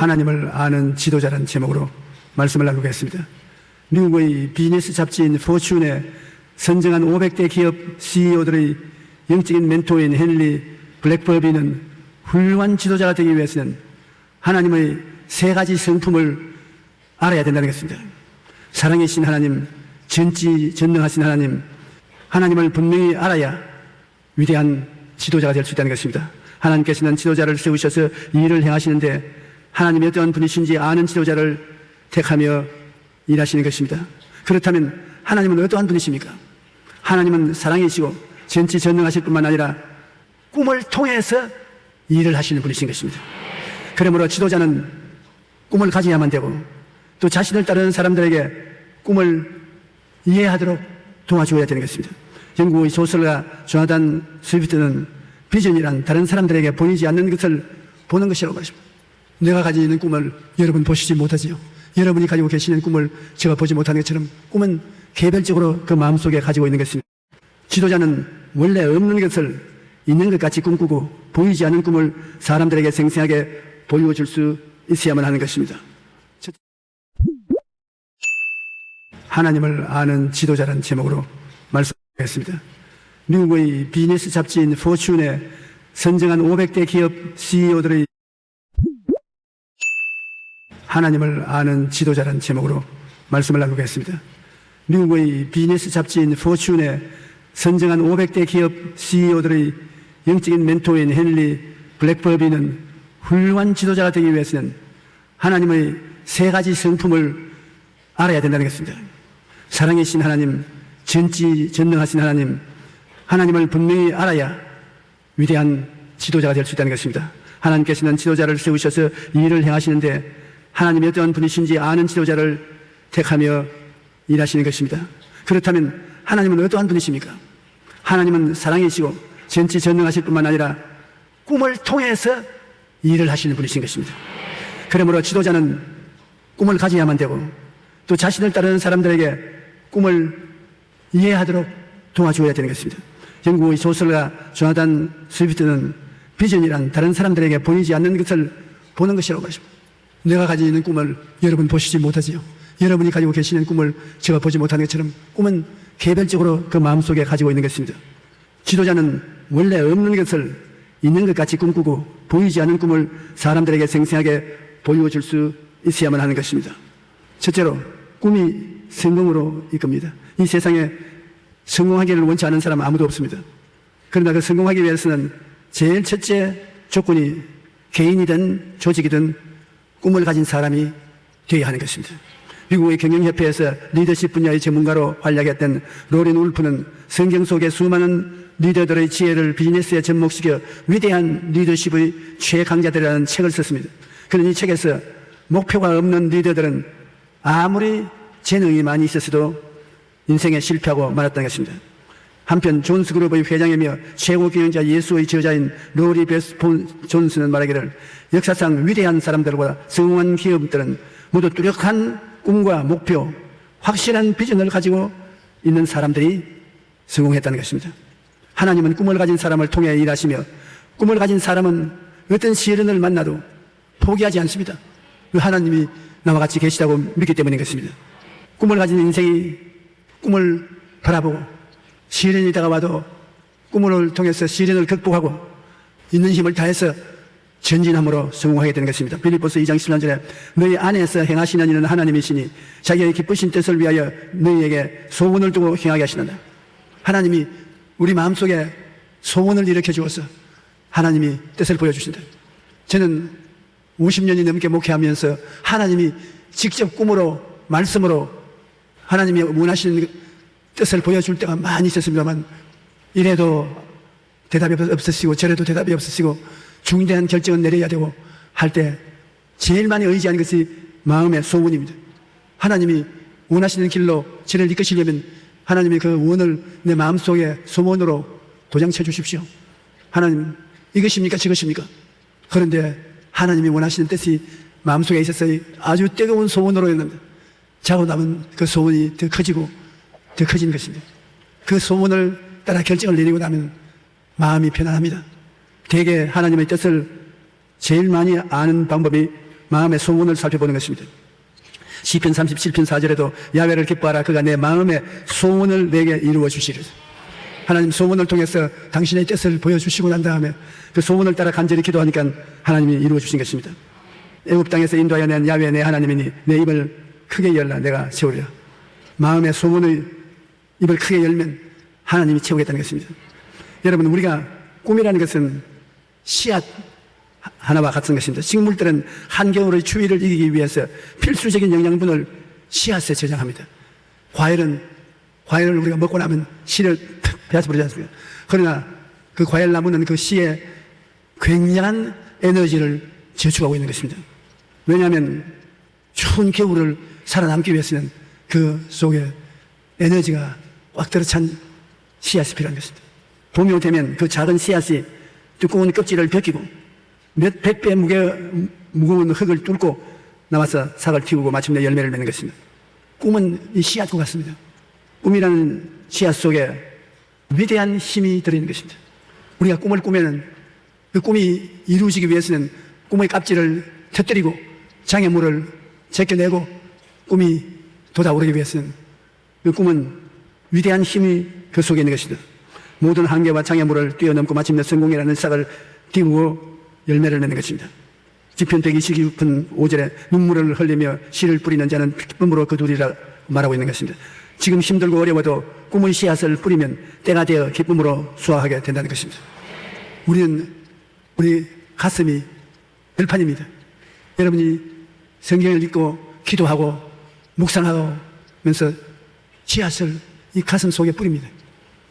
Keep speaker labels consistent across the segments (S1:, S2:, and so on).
S1: 하나님을 아는 지도자라는 제목으로 말씀을 나누겠습니다. 미국의 비즈니스 잡지인 포춘에 선정한 500대 기업 CEO들의 영적인 멘토인 헨리 블랙버비는 훌륭한 지도자가 되기 위해서는 하나님의 3가지 성품을 알아야 된다는 것입니다. 사랑이신 하나님, 전지전능하신 하나님, 하나님을 분명히 알아야 위대한 지도자가 될 수 있다는 것입니다. 하나님께서는 지도자를 세우셔서 일을 행하시는데 하나님이 어떠한 분이신지 아는 지도자를 택하며 일하시는 것입니다. 그렇다면 하나님은 어떠한 분이십니까? 하나님은 사랑이시고 전지전능하실 뿐만 아니라 꿈을 통해서 일을 하시는 분이신 것입니다. 그러므로 지도자는 꿈을 가져야만 되고 또 자신을 따르는 사람들에게 꿈을 이해하도록 도와줘야 되는 것입니다. 영국의 소설가 조나단 스위프트는 비전이란 다른 사람들에게 보이지 않는 것을 보는 것이라고 말했습니다. 내가 가지고 있는 꿈을 여러분 보시지 못하지요. 여러분이 가지고 계시는 꿈을 제가 보지 못하는 것처럼 꿈은 개별적으로 그 마음속에 가지고 있는 것입니다. 지도자는 원래 없는 것을 있는 것 같이 꿈꾸고 보이지 않는 꿈을 사람들에게 생생하게 보여줄 수 있어야만 하는 것입니다. 하나님을 아는 지도자라는 제목으로 말씀드리겠습니다. 미국의 비즈니스 잡지인 포춘에 선정한 500대 기업 CEO들의 하나님을 아는 지도자라는 제목으로 말씀을 나누겠습니다. 미국의 비즈니스 잡지인 포춘에 선정한 500대 기업 CEO들의 영적인 멘토인 헨리 블랙버비는 훌륭한 지도자가 되기 위해서는 하나님의 3가지 성품을 알아야 된다는 것입니다. 사랑이신 하나님, 전지전능하신 하나님, 하나님을 분명히 알아야 위대한 지도자가 될 수 있다는 것입니다. 하나님께서는 지도자를 세우셔서 일을 행하시는데 하나님이 어떠한 분이신지 아는 지도자를 택하며 일하시는 것입니다. 그렇다면 하나님은 어떠한 분이십니까? 하나님은 사랑이시고 전지전능하실 뿐만 아니라 꿈을 통해서 일을 하시는 분이신 것입니다. 그러므로 지도자는 꿈을 가져야만 되고 또 자신을 따르는 사람들에게 꿈을 이해하도록 도와줘야 되는 것입니다. 영국의 소설가 조나단 스위프트는 비전이란 다른 사람들에게 보이지 않는 것을 보는 것이라고 말했습니다. 내가 가지고 있는 꿈을 여러분 보시지 못하지요. 여러분이 가지고 계시는 꿈을 제가 보지 못하는 것처럼 꿈은 개별적으로 그 마음속에 가지고 있는 것입니다. 지도자는 원래 없는 것을 있는 것 같이 꿈꾸고 보이지 않는 꿈을 사람들에게 생생하게 보여줄 수 있어야만 하는 것입니다. 첫째로 꿈이 성공으로 이끕니다. 이 세상에 성공하기를 원치 않은 사람은 아무도 없습니다. 그러나 그 성공하기 위해서는 제일 첫째 조건이 개인이든 조직이든 꿈을 가진 사람이 되어야 하는 것입니다. 미국의 경영협회에서 리더십 분야의 전문가로 활약했던 로렌 울프는 성경 속의 수많은 리더들의 지혜를 비즈니스에 접목시켜 위대한 리더십의 최강자들이라는 책을 썼습니다. 그런 이 책에서 목표가 없는 리더들은 아무리 재능이 많이 있었어도 인생에 실패하고 말았다는 것입니다. 한편 존스그룹의 회장이며 최고 경영자 예수의 저자인 로리 베스 폰 존스는 말하기를 역사상 위대한 사람들과 성공한 기업들은 모두 뚜렷한 꿈과 목표, 확실한 비전을 가지고 있는 사람들이 성공했다는 것입니다. 하나님은 꿈을 가진 사람을 통해 일하시며 꿈을 가진 사람은 어떤 시련을 만나도 포기하지 않습니다. 하나님이 나와 같이 계시다고 믿기 때문인 것입니다. 꿈을 가진 인생이 꿈을 바라보고 시련이 다가와도 꿈을 통해서 시련을 극복하고 있는 힘을 다해서 전진함으로 성공하게 되는 것입니다. 빌립보서 2장 17절에 너희 안에서 행하시는 이는 하나님이시니 자기의 기쁘신 뜻을 위하여 너희에게 소원을 두고 행하게 하시는다. 하나님이 우리 마음속에 소원을 일으켜 주어서 하나님이 뜻을 보여주신다. 저는 50년이 넘게 목회하면서 하나님이 직접 꿈으로 말씀으로 하나님이 원하시는 뜻을 보여줄 때가 많이 있었습니다만 이래도 대답이 없으시고 저래도 대답이 없으시고 중대한 결정은 내려야 되고 할 때 제일 많이 의지하는 것이 마음의 소원입니다. 하나님이 원하시는 길로 저를 이끄시려면 하나님이 그 원을 내 마음속에 소원으로 도장쳐 주십시오. 하나님 이것입니까 저것입니까? 그런데 하나님이 원하시는 뜻이 마음속에 있어서 아주 뜨거운 소원으로였는데 자고 나면 그 소원이 더 커지고 더 커진 것입니다. 그 소원을 따라 결정을 내리고 나면 마음이 편안합니다. 대개 하나님의 뜻을 제일 많이 아는 방법이 마음의 소원을 살펴보는 것입니다. 시편 37편 4절에도 야훼를 기뻐하라. 그가 내 마음의 소원을 내게 이루어 주시리라. 하나님 소원을 통해서 당신의 뜻을 보여주시고 난 다음에 그 소원을 따라 간절히 기도하니까 하나님이 이루어 주신 것입니다. 애굽 땅에서 인도하여 낸 야훼 내 하나님이니 내 입을 크게 열라 내가 채우리라. 마음의 소원의 입을 크게 열면 하나님이 채우겠다는 것입니다. 여러분, 우리가 꿈이라는 것은 씨앗 하나와 같은 것입니다. 식물들은 한겨울의 추위를 이기기 위해서 필수적인 영양분을 씨앗에 저장합니다. 과일을 우리가 먹고 나면 씨를 베어서 버리지 않습니까? 그러나 그 과일 나무는 그 씨에 굉장한 에너지를 저축하고 있는 것입니다. 왜냐하면 추운 겨울을 살아남기 위해서는 그 속에 에너지가 꽉 들어찬 씨앗이 필요한 것입니다. 봄이 오면 그 작은 씨앗이 두꺼운 껍질을 벗기고 몇 백 배 무거운 흙을 뚫고 나와서 삭을 틔우고 마침내 열매를 맺는 것입니다. 꿈은 이 씨앗과 같습니다. 꿈이라는 씨앗 속에 위대한 힘이 들어있는 것입니다. 우리가 꿈을 꾸면 그 꿈이 이루어지기 위해서는 꿈의 껍질을 터뜨리고 장애물을 제껴내고 꿈이 돋아오르기 위해서는 그 꿈은 위대한 힘이 그 속에 있는 것입니다. 모든 한계와 장애물을 뛰어넘고 마침내 성공이라는 싹을 띄우고 열매를 맺는 것입니다. 시편 129편 5절에 눈물을 흘리며 씨를 뿌리는 자는 기쁨으로 거두리라 말하고 있는 것입니다. 지금 힘들고 어려워도 꿈의 씨앗을 뿌리면 때가 되어 기쁨으로 수확하게 된다는 것입니다. 우리 가슴이 들판입니다. 여러분이 성경을 읽고 기도하고 묵상하면서 씨앗을 이 가슴 속에 뿌립니다.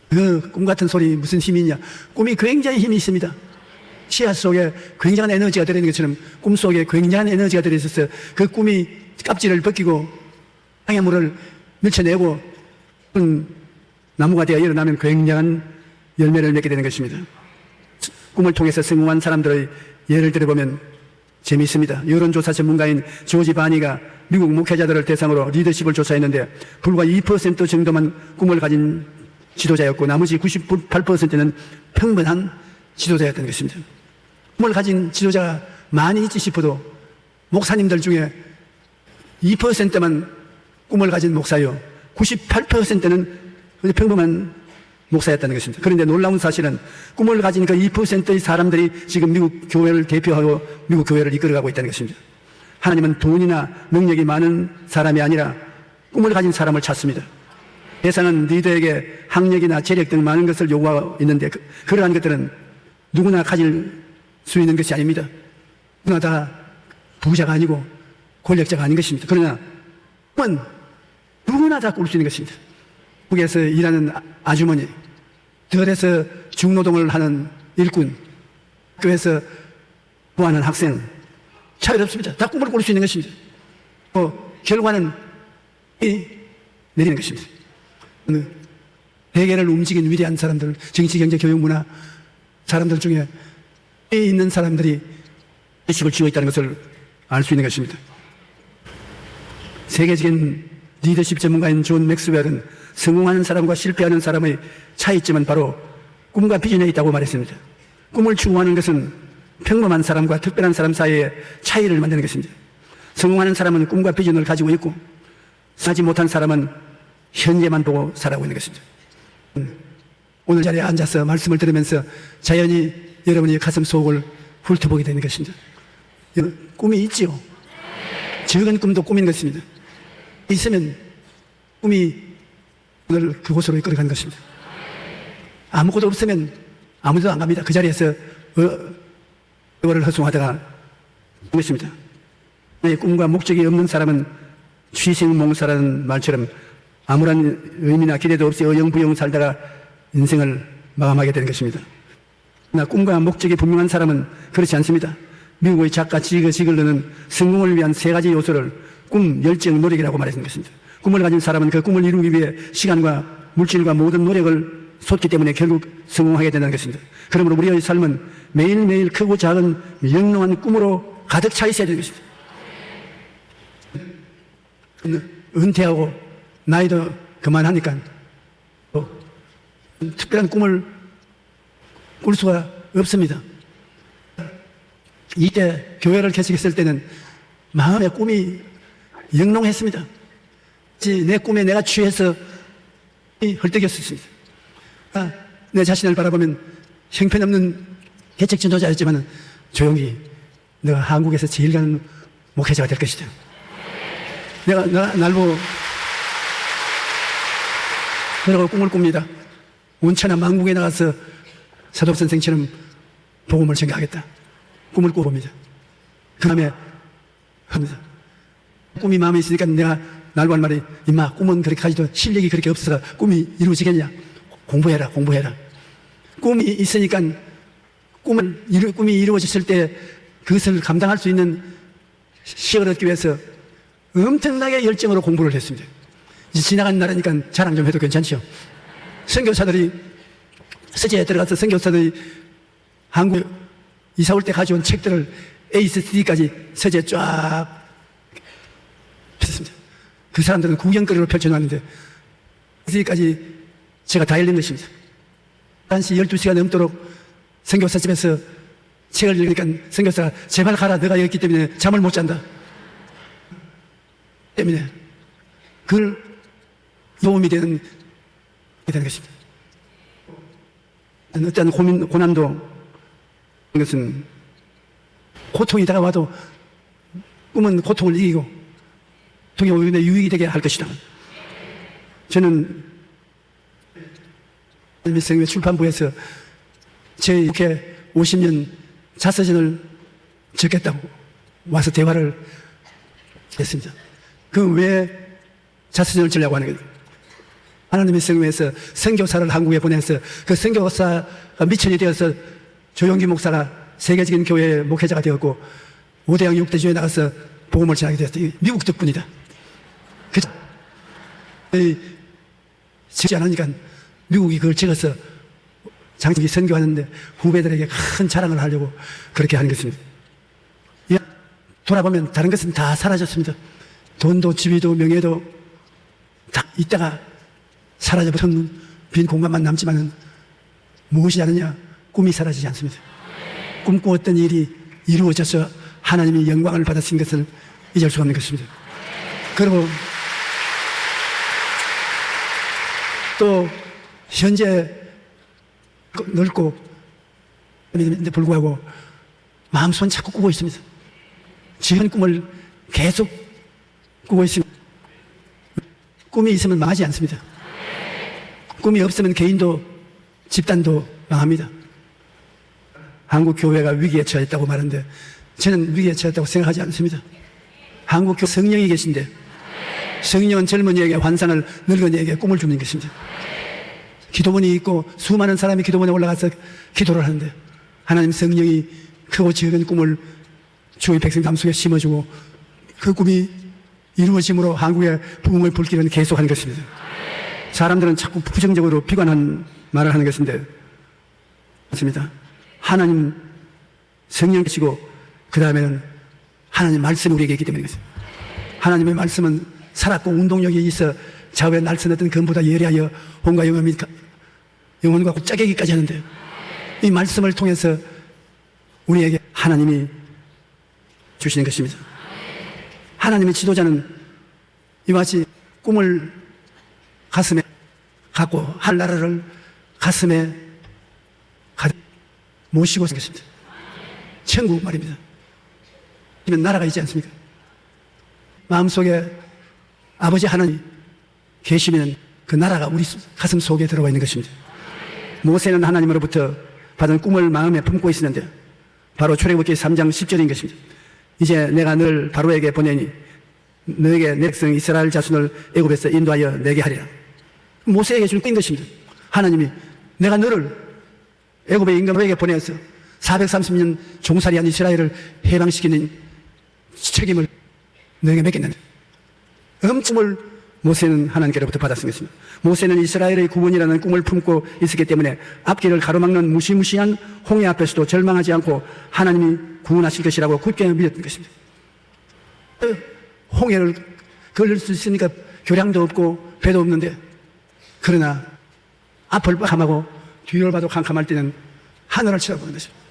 S1: 그 꿈 같은 소리 무슨 힘이 있냐? 꿈이 굉장히 힘이 있습니다. 씨앗 속에 굉장한 에너지가 들어있는 것처럼 꿈 속에 굉장한 에너지가 들어있어서 그 꿈이 껍질을 벗기고 장애물을 밀쳐내고 나무가 되어 일어나면 굉장한 열매를 맺게 되는 것입니다. 꿈을 통해서 성공한 사람들의 예를 들어보면 재미있습니다. 여론조사 전문가인 조지 바니가 미국 목회자들을 대상으로 리더십을 조사했는데 불과 2% 정도만 꿈을 가진 지도자였고 나머지 98%는 평범한 지도자였던 것입니다. 꿈을 가진 지도자가 많이 있지 싶어도 목사님들 중에 2%만 꿈을 가진 목사요 98%는 평범한 목사였다는 것입니다. 그런데 놀라운 사실은 꿈을 가진 그 2%의 사람들이 지금 미국 교회를 대표하고 미국 교회를 이끌어가고 있다는 것입니다. 하나님은 돈이나 능력이 많은 사람이 아니라 꿈을 가진 사람을 찾습니다. 세상은 리더에게 학력이나 재력 등 많은 것을 요구하고 있는데 그러한 것들은 누구나 가질 수 있는 것이 아닙니다. 누구나 다 부자가 아니고 권력자가 아닌 것입니다. 그러나 꿈은 누구나 다 꿀 수 있는 것입니다. 북에서 일하는 아주머니, 들에서 중노동을 하는 일꾼, 학교에서 구하는 학생, 차이 없습니다. 다 꿈을 꿀 수 있는 것입니다. 결과는 내리는 것입니다. 세계를 움직인 위대한 사람들, 정치, 경제, 교육, 문화 사람들 중에 있는 사람들이 리더십을 쥐고 있다는 것을 알 수 있는 것입니다. 세계적인 리더십 전문가인 존 맥스웰은 성공하는 사람과 실패하는 사람의 차이점은 바로 꿈과 비전에 있다고 말했습니다. 꿈을 추구하는 것은 평범한 사람과 특별한 사람 사이의 차이를 만드는 것입니다. 성공하는 사람은 꿈과 비전을 가지고 있고 하지 못한 사람은 현재만 보고 살아가고 있는 것입니다. 오늘 자리에 앉아서 말씀을 들으면서 자연히 여러분의 가슴 속을 훑어보게 되는 것입니다. 꿈이 있지요. 적은 꿈도 꿈인 것입니다. 있으면 꿈이 오늘 그곳으로 이끌어간 것입니다. 아무것도 없으면 아무도 안 갑니다. 그 자리에서 의거를 허송하다가 것입니다. 내 꿈과 목적이 없는 사람은 취생몽사라는 말처럼 아무런 의미나 기대도 없이 어영부영 살다가 인생을 마감하게 되는 것입니다. 그러나 꿈과 목적이 분명한 사람은 그렇지 않습니다. 미국의 작가 지거 지글러는 성공을 위한 세 가지 요소를 꿈, 열정, 노력이라고 말했는 것입니다. 꿈을 가진 사람은 그 꿈을 이루기 위해 시간과 물질과 모든 노력을 쏟기 때문에 결국 성공하게 된다는 것입니다. 그러므로 우리의 삶은 매일매일 크고 작은 영롱한 꿈으로 가득 차 있어야 되는 것입니다. 은퇴하고 나이도 그만하니까 특별한 꿈을 꿀 수가 없습니다. 이때 교회를 개척했을 때는 마음의 꿈이 영롱했습니다. 내 꿈에 내가 취해서 헐떡였습니다. 내 자신을 바라보면 형편없는 개척 지도자였지만 조용히 내가 한국에서 제일 가는 목회자가 될 것이다. 내가 날보 그러고 꿈을 꿉니다. 온천한 망국에 나가서 사도 선생처럼 복음을 전가하겠다. 꿈을 꿔봅니다. 그 다음에 합니다. 꿈이 마음에 있으니까 내가 날고 할 말이, 임마 꿈은 그렇게 가지도 실력이 그렇게 없어서 꿈이 이루어지겠냐. 공부해라. 꿈이 있으니까 꿈이 이루어졌을 때 그것을 감당할 수 있는 시간을 얻기 위해서 엄청나게 열정으로 공부를 했습니다. 이제 지나간 날이니까 자랑 좀 해도 괜찮죠? 선교사들이 서재에 들어가서 선교사들이 한국 이사 올 때 가져온 책들을 A4D까지 서재에 쫙 폈습니다. 그 사람들은 구경거리로 펼쳐놨는데 여기까지 제가 다 읽는 것입니다. 1시 12시가 넘도록 선교사 집에서 책을 읽으니까 선교사가 제발 가라, 너가 여기 있기 때문에 잠을 못 잔다. 때문에 그걸 도움이 되는 것입니다. 어떤 고난도 것은 고통이 다가와도 꿈은 고통을 이기고 고통이 오히려 유익이 되게 할 것이다. 저는 밀성회 출판부에서 제 이렇게 50년 자서전을 적겠다고 와서 대화를 했습니다. 그 왜 자서전을 쓰려고 하는 거예요? 하나님의 성회에서 선교사를 한국에 보내서 그 선교사가 미천이 되어서 조용기 목사가 세계적인 교회의 목회자가 되었고 5대양 6대주에 나가서 복음을 전하게 되었어요. 미국 덕분이다. 그죠? 적지 않으니까 미국이 그걸 찍어서 장기 선교하는데 후배들에게 큰 자랑을 하려고 그렇게 하는 것입니다. 돌아보면 다른 것은 다 사라졌습니다. 돈도 지위도 명예도 다 있다가 사라져버린 빈 공간만 남지만은 무엇이 다르냐? 꿈이 사라지지 않습니다. 꿈꾸었던 일이 이루어져서 하나님이 영광을 받으신 것을 잊을 수가 없는 것입니다. 그리고 또 현재 넓고 믿음인데 불구하고 마음속은 자꾸 꾸고 있습니다. 지은 꿈을 계속 꾸고 있습니다. 꿈이 있으면 망하지 않습니다. 꿈이 없으면 개인도 집단도 망합니다. 한국 교회가 위기에 처했다고 말하는데 저는 위기에 처했다고 생각하지 않습니다. 한국 교회 성령이 계신데 성령은 젊은이에게 환상을, 늙은이에게 꿈을 주는 것입니다. 기도문이 있고 수많은 사람이 기도문에 올라가서 기도를 하는데 하나님 성령이 크고 작은 꿈을 주의 백성 마음속에 심어주고 그 꿈이 이루어짐으로 한국의 부흥의 불길은 계속하는 것입니다. 사람들은 자꾸 부정적으로 비관한 말을 하는 것인데 맞습니다. 하나님 성령 계시고 그 다음에는 하나님 말씀이 우리에게 있기 때문인 것입니다. 하나님의 말씀은 살았고 운동력이 있어 좌우에 날선했던 검보다 예리하여 혼과 영혼 및 영혼과 짜개기까지 하는데 이 말씀을 통해서 우리에게 하나님이 주시는 것입니다. 하나님의 지도자는 이와 같이 꿈을 가슴에 갖고 할 나라를 가슴에 모시고 산 것입니다. 천국 말입니다. 나라가 있지 않습니까? 마음속에 아버지 하나님 계시면 그 나라가 우리 가슴 속에 들어와 있는 것입니다. 모세는 하나님으로부터 받은 꿈을 마음에 품고 있었는데 바로 출애굽기 3장 10절인 것입니다. 이제 내가 너를 바로에게 보내니 너에게 내 백성 이스라엘 자손을 애굽에서 인도하여 내게 하리라. 모세에게 준 꿈인 것입니다. 하나님이 내가 너를 애굽의 임금에게 보내서 430년 종살이한 이스라엘을 해방시키는 책임을 너에게 맡겼는데 엄청을 모세는 하나님께로부터 받았은 것입니다. 모세는 이스라엘의 구원이라는 꿈을 품고 있었기 때문에 앞길을 가로막는 무시무시한 홍해 앞에서도 절망하지 않고 하나님이 구원하실 것이라고 굳게 믿었던 것입니다. 홍해를 걸을 수 있으니까 교량도 없고 배도 없는데 그러나 앞을 깜깜하고 뒤를 봐도 캄캄할 때는 하늘을 쳐다보는 것입니다.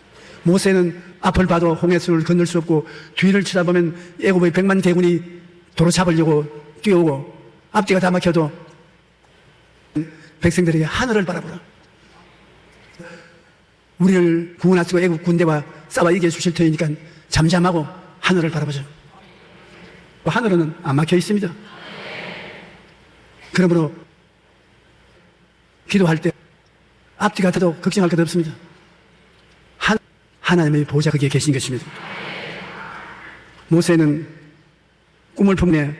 S1: 모세는 앞을 봐도 홍해수를 건널 수 없고 뒤를 쳐다보면 애굽의 100만 대군이 도로 잡으려고 뛰어오고 앞뒤가 다 막혀도 백성들에게 하늘을 바라보라. 우리를 구원하시고 애굽 군대와 싸워 이겨 주실 터이니까 잠잠하고 하늘을 바라보자. 하늘은 안 막혀 있습니다. 그러므로 기도할 때 앞뒤 같아도 걱정할 것 없습니다. 하나님의 보좌 거기에 계신 것입니다. 모세는 꿈을 품네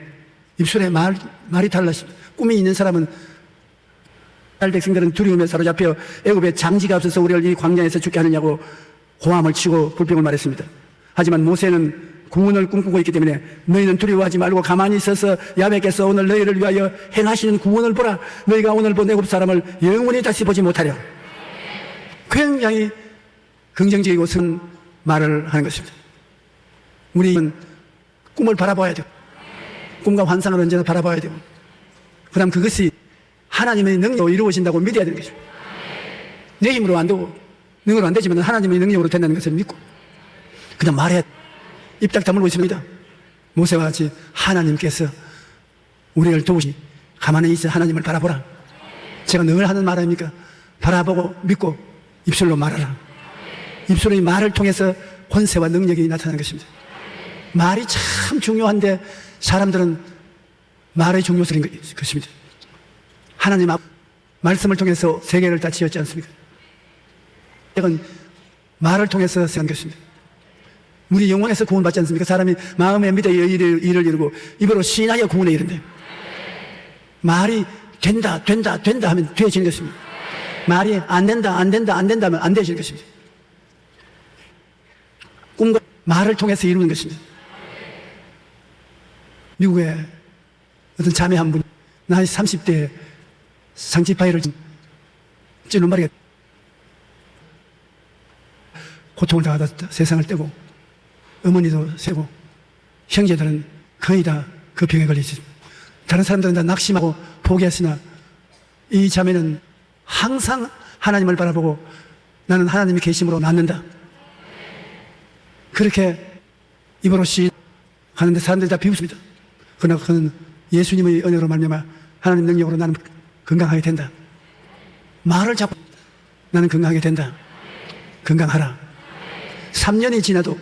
S1: 입술에 말이 달랐습니다. 꿈이 있는 사람은 이스라엘 백성들은 두려움에 사로잡혀 애굽에 장지가 없어서 우리를 이 광야에서 죽게 하느냐고 고함을 치고 불평을 말했습니다. 하지만 모세는 구원을 꿈꾸고 있기 때문에 너희는 두려워하지 말고 가만히 있어서 야훼께서 오늘 너희를 위하여 행하시는 구원을 보라. 너희가 오늘 본 애굽 사람을 영원히 다시 보지 못하려. 굉장히 긍정적이고 선 말을 하는 것입니다. 우리는 꿈을 바라봐야 되고 꿈과 환상을 언제나 바라봐야 되고 그 다음 그것이 하나님의 능력으로 이루어진다고 믿어야 되는 것입니다. 내 힘으로 안 되고 능으로 안 되지만 하나님의 능력으로 된다는 것을 믿고 그냥 말해야 입 딱 다물고 있습니다. 모세와 같이 하나님께서 우리를 도우시 가만히 있어 하나님을 바라보라. 제가 늘 하는 말 아닙니까? 바라보고 믿고 입술로 말하라. 입술의 말을 통해서 권세와 능력이 나타나는 것입니다. 말이 참 중요한데 사람들은 말의 중요성인 것입니다. 하나님 말씀을 통해서 세계를 다 지었지 않습니까? 이건 말을 통해서 한 것입니다. 우리 영혼에서 구원받지 않습니까? 사람이 마음에 믿어 일을 이루고 입으로 시인하여 구원에 이른대. 말이 된다 하면 되어지는 것입니다. 말이 안 된다 하면 안 되어지는 것입니다. 꿈과 말을 통해서 이루는 것입니다. 미국에 어떤 자매 한 분이 나이 30대에 상지파이를 찔러마리가 고통을 당하다 세상을 떼고 어머니도 세고 형제들은 거의 다 그 병에 걸리지. 다른 사람들은 다 낙심하고 포기했으나 이 자매는 항상 하나님을 바라보고 나는 하나님이 계심으로 낫는다. 그렇게 입으로 시하는데 사람들이 다 비웃습니다. 그러나 그는 예수님의 은혜로 말미암아 하나님 능력으로 나는 건강하게 된다. 말을 잡고 나는 건강하게 된다. 건강하라. 3년이 지나도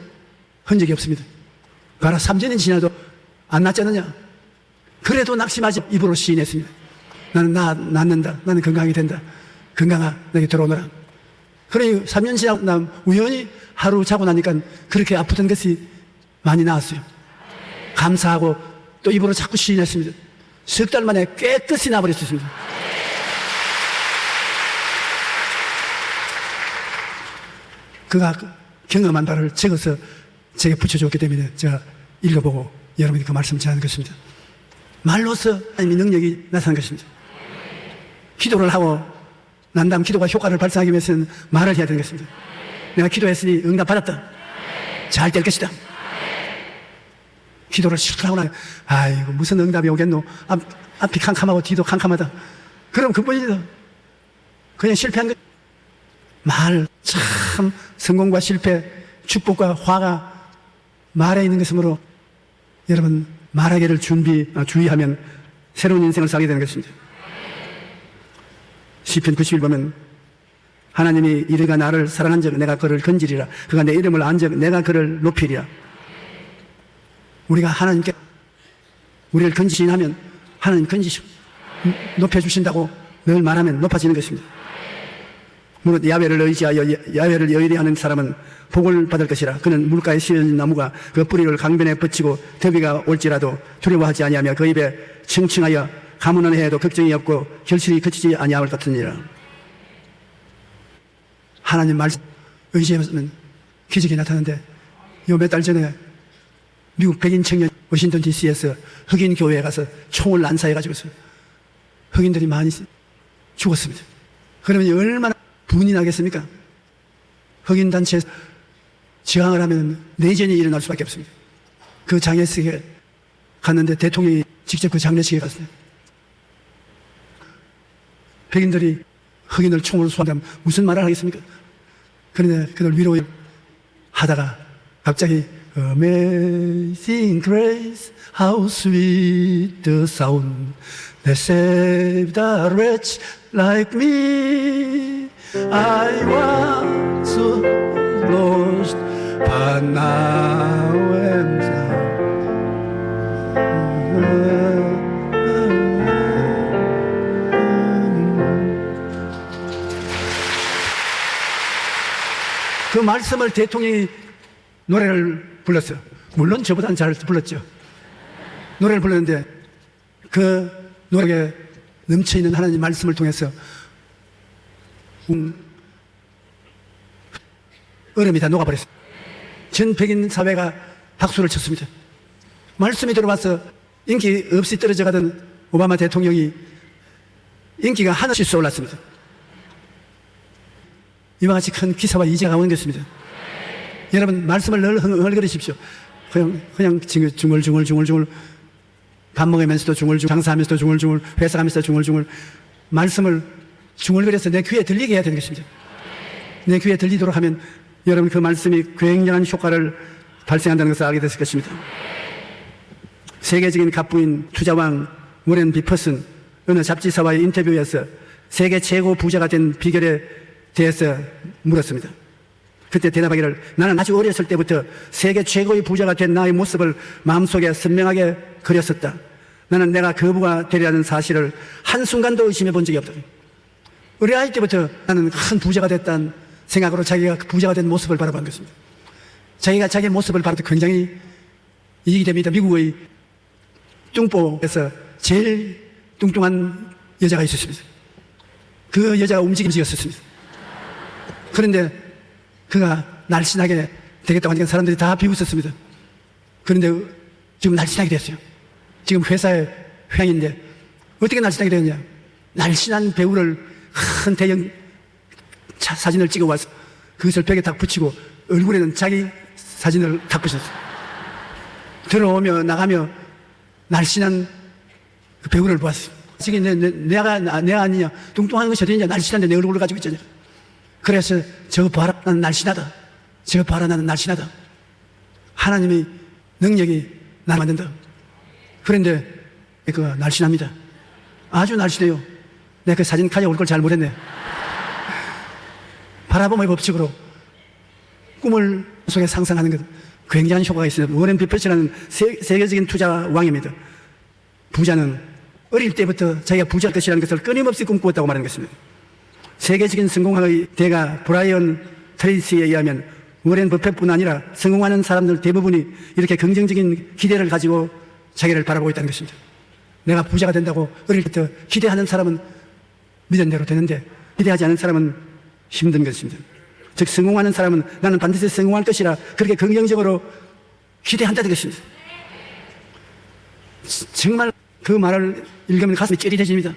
S1: 흔적이 없습니다. 봐라, 3년이 지나도 안 낫지 않느냐? 그래도 낙심하지 입으로 시인했습니다. 나는 낫는다. 나는 건강하게 된다. 건강아, 내게 들어오너라. 그러니 3년 지나고 난 우연히 하루 자고 나니까 그렇게 아프던 것이 많이 나았어요. 감사하고 또 입으로 자꾸 시인했습니다. 석 달 만에 깨끗이 나버렸습니다. 그가 경험한 바를 적어서 제게 붙여줬기 때문에 제가 읽어보고 여러분이 그 말씀을 전하는 것입니다. 말로서 하나님의 능력이 나타난 것입니다. 기도를 하고 난 다음 기도가 효과를 발생하기 위해서는 말을 해야 되는 것입니다. 내가 기도했으니 응답받았다. 잘 될 것이다. 기도를 실컷 하고 나면 아이고 무슨 응답이 오겠노. 앞이 캄캄하고 뒤도 캄캄하다. 그럼 그뿐이다. 그냥 실패한 것. 말 참 성공과 실패, 축복과 화가 말에 있는 것이므로 여러분 말하기를 주의하면 새로운 인생을 살게 되는 것입니다. 시편 91 보면 하나님이 이르가 나를 사랑한 적 내가 그를 건지리라. 그가 내 이름을 안 적 내가 그를 높이리라. 우리가 하나님께 우리를 건지시하면 하나님 건지시고 높여주신다고 늘 말하면 높아지는 것입니다. 무릇 야훼를 의지하여 야훼를 의뢰하는 사람은 복을 받을 것이라. 그는 물가에 씌어진 나무가 그 뿌리를 강변에 뻗치고 더위가 올지라도 두려워하지 아니하며 그 입에 청청하여 가문은 해도 걱정이 없고 결실이 그치지 아니할 같으니라. 하나님 말씀 의지하면 기적이 나타나는데 요 몇 달 전에 미국 백인 청년 워싱턴 DC에서 흑인 교회에 가서 총을 난사해가지고서 흑인들이 많이 죽었습니다. 그러면 얼마나 분이 나겠습니까? 흑인 단체에 저항을 하면 내전이 일어날 수밖에 없습니다. 그 장례식에 갔는데 대통령이 직접 그 장례식에 갔어요. 백인들이 흑인을 총으로 쏘한다면 무슨 말을 하겠습니까? 그런데 그들 위로에 하다가 갑자기 Amazing Grace, how sweet the sound that saved a wretch like me. I was so lost, but now am found. 그 말씀을 대통령이 노래를 불렀어요. 물론 저보다는 잘 불렀죠. 노래를 불렀는데 그 노래에 넘쳐있는 하나님 말씀을 통해서 얼음이 다 녹아버렸어요. 전 백인 사회가 박수를 쳤습니다. 말씀이 들어와서 인기 없이 떨어져 가던 오바마 대통령이 인기가 하늘씩 쏘올랐습니다. 이와 같이 큰 기사와 이제가 오는 것입니다. 여러분, 말씀을 늘 흥얼거리십시오. 그냥 중얼중얼 밥 먹으면서도 중얼중얼, 장사하면서도 중얼중얼, 회사 가면서도 중얼중얼, 말씀을 중얼거려서 내 귀에 들리게 해야 되는 것입니다. 내 귀에 들리도록 하면 여러분 그 말씀이 굉장한 효과를 발생한다는 것을 알게 됐을 것입니다. 세계적인 갑부인 투자왕 워렌 비퍼슨 어느 잡지사와의 인터뷰에서 세계 최고 부자가 된 비결에 대해서 물었습니다. 그때 대답하기를, 나는 아주 어렸을 때부터 세계 최고의 부자가 된 나의 모습을 마음속에 선명하게 그렸었다. 나는 내가 거부가 되리라는 사실을 한순간도 의심해 본 적이 없다. 어린아이 때부터 나는 큰 부자가 됐다는 생각으로 자기가 부자가 된 모습을 바라본 것입니다. 자기가 자기의 모습을 바라볼 때 굉장히 이익이 됩니다. 미국의 뚱보에서 제일 뚱뚱한 여자가 있었습니다. 그 여자가 움직였었습니다. 그런데 그가 날씬하게 되겠다고 하니까 사람들이 다 비웃었습니다. 그런데 지금 날씬하게 됐어요. 지금 회사의 회장인데 어떻게 날씬하게 되느냐? 날씬한 배우를 큰 대형 사진을 찍어 와서 그것을 벽에 딱 붙이고 얼굴에는 자기 사진을 딱 붙였어요. 들어오며 나가며 날씬한 그 배우를 보았어요. 지금 내가 아니냐? 뚱뚱한 것이 어디냐? 날씬한데 내 얼굴을 가지고 있잖아요. 그래서 저 봐라, 나는 날씬하다. 저 봐라, 나는 날씬하다. 하나님의 능력이 나를 만든다. 그런데 그 날씬합니다. 아주 날씬해요. 내가 그 사진 가져올 걸 잘 못했네. 바라봄의 법칙으로 꿈을 속에 상상하는 것, 굉장한 효과가 있습니다. 워렌 비퍼스라는 세계적인 투자 왕입니다. 부자는 어릴 때부터 자기가 부자일 것이라는 것을 끊임없이 꿈꾸었다고 말하는 것입니다. 세계적인 성공학의 대가 브라이언 트레이시에 의하면 워렌 버핏뿐 아니라 성공하는 사람들 대부분이 이렇게 긍정적인 기대를 가지고 자기를 바라보고 있다는 것입니다. 내가 부자가 된다고 어릴 때부터 기대하는 사람은 믿은 대로 되는데 기대하지 않은 사람은 힘든 것입니다. 즉 성공하는 사람은 나는 반드시 성공할 것이라 그렇게 긍정적으로 기대한다는 것입니다. 정말 그 말을 읽으면 가슴이 찌릿해집니다.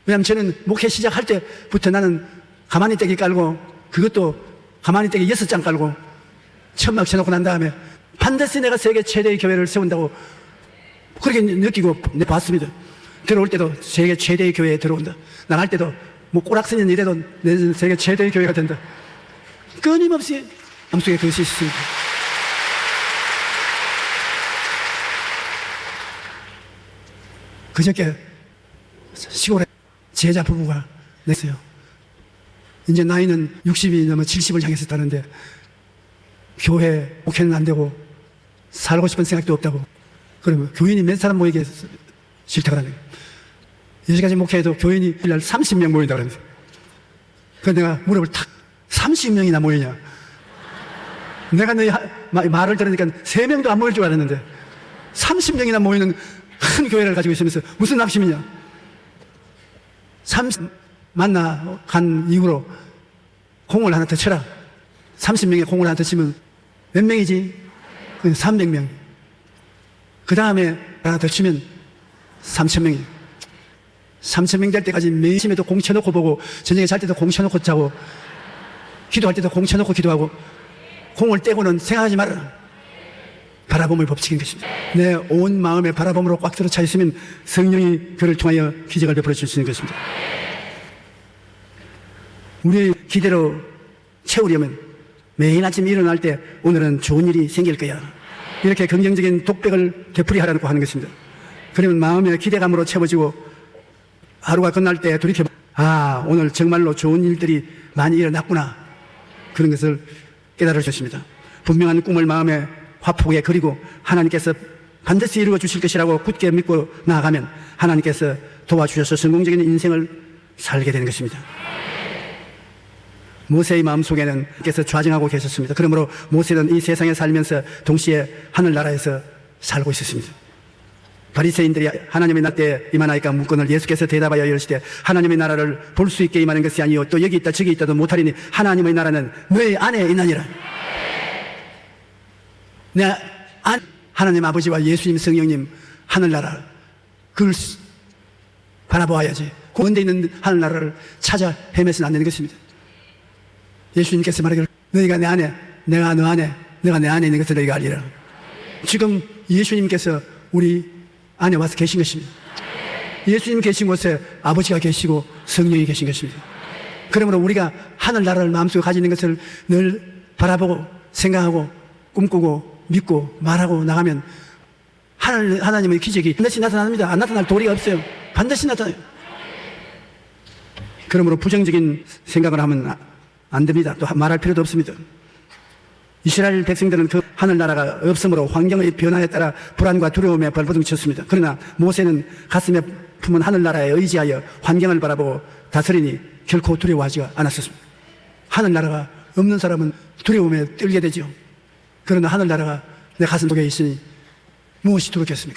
S1: 왜냐하면 저는 목회 시작할 때부터 나는 가만히 떼기 깔고 그것도 가만히 떼기 6장 깔고 천막 쳐놓고 난 다음에 반드시 내가 세계 최대의 교회를 세운다고 그렇게 느끼고 봤습니다. 들어올 때도 세계 최대의 교회에 들어온다. 나갈 때도 뭐 꼬락서니는 이래도 내 세계 최대의 교회가 된다. 끊임없이 마음속에 그것이 있습니다. 그저께 시골에 제자 부부가 냈어요. 이제 나이는 60이 넘어 70을 향했었다는데 교회 목회는 안 되고 살고 싶은 생각도 없다고. 그러면 교인이 몇 사람 모이게 싫다고 하는 거예요. 여기까지 목회해도 교인이 1날 30명 모인다 그러면서. 그래서 내가 무릎을 탁 30명이나 모이냐. 내가 너희 말을 들으니까 3명도 안 모일 줄 알았는데 30명이나 모이는 큰 교회를 가지고 있으면서 무슨 낙심이냐. 30 만나 간 이후로 공을 하나 더 쳐라. 30명의 공을 하나 더 치면 몇 명이지? 300명. 그 다음에 하나 더 치면 3,000명이. 3,000명 될 때까지 매일 아침에도 공 쳐놓고 보고 저녁에 잘 때도 공 쳐놓고 자고 기도할 때도 공 쳐놓고 기도하고 공을 떼고는 생각하지 말아라. 바라봄의 법칙인 것입니다. 내 온 마음의 바라봄으로 꽉 들어 차 있으면 성령이 그를 통하여 기적을 베풀어 줄 수 있는 것입니다. 우리의 기대로 채우려면 매일 아침 일어날 때 오늘은 좋은 일이 생길 거야. 이렇게 긍정적인 독백을 되풀이하라고 하는 것입니다. 그러면 마음의 기대감으로 채워지고 하루가 끝날 때 돌이켜 오늘 정말로 좋은 일들이 많이 일어났구나. 그런 것을 깨달을 수 있습니다. 분명한 꿈을 마음에 화폭에 그리고 하나님께서 반드시 이루어 주실 것이라고 굳게 믿고 나아가면 하나님께서 도와주셔서 성공적인 인생을 살게 되는 것입니다. 모세의 마음속에는 께서 좌정하고 계셨습니다. 그러므로 모세는 이 세상에 살면서 동시에 하늘나라에서 살고 있었습니다. 바리새인들이 하나님의 나라 때 임하나이까 묻거늘 예수께서 대답하여 이르시되 하나님의 나라를 볼 수 있게 임하는 것이 아니요 또 여기 있다 저기 있다도 못하리니 하나님의 나라는 너희 안에 있느니라. 하나님 아버지와 예수님 성령님 하늘나라 그걸 바라보아야지. 먼 데 있는 하늘나라를 찾아 헤매서는 안 되는 것입니다. 예수님께서 말하기를 너희가 내 안에 내가 너 안에 내가 내 안에 있는 것을 너희가 알리라. 지금 예수님께서 우리 안에 와서 계신 것입니다. 예수님 계신 곳에 아버지가 계시고 성령이 계신 것입니다. 그러므로 우리가 하늘나라를 마음속에 가지는 것을 늘 바라보고 생각하고 꿈꾸고 믿고 말하고 나가면 하나님의 기적이 반드시 나타납니다. 안 나타날 도리가 없어요. 반드시 나타나요. 그러므로 부정적인 생각을 하면 안 됩니다. 또 말할 필요도 없습니다. 이스라엘 백성들은 그 하늘나라가 없으므로 환경의 변화에 따라 불안과 두려움에 발버둥쳤습니다. 그러나 모세는 가슴에 품은 하늘나라에 의지하여 환경을 바라보고 다스리니 결코 두려워하지 않았습니다. 하늘나라가 없는 사람은 두려움에 떨게 되죠. 그러나 하늘나라가 내 가슴 속에 있으니 무엇이 두렵겠습니까?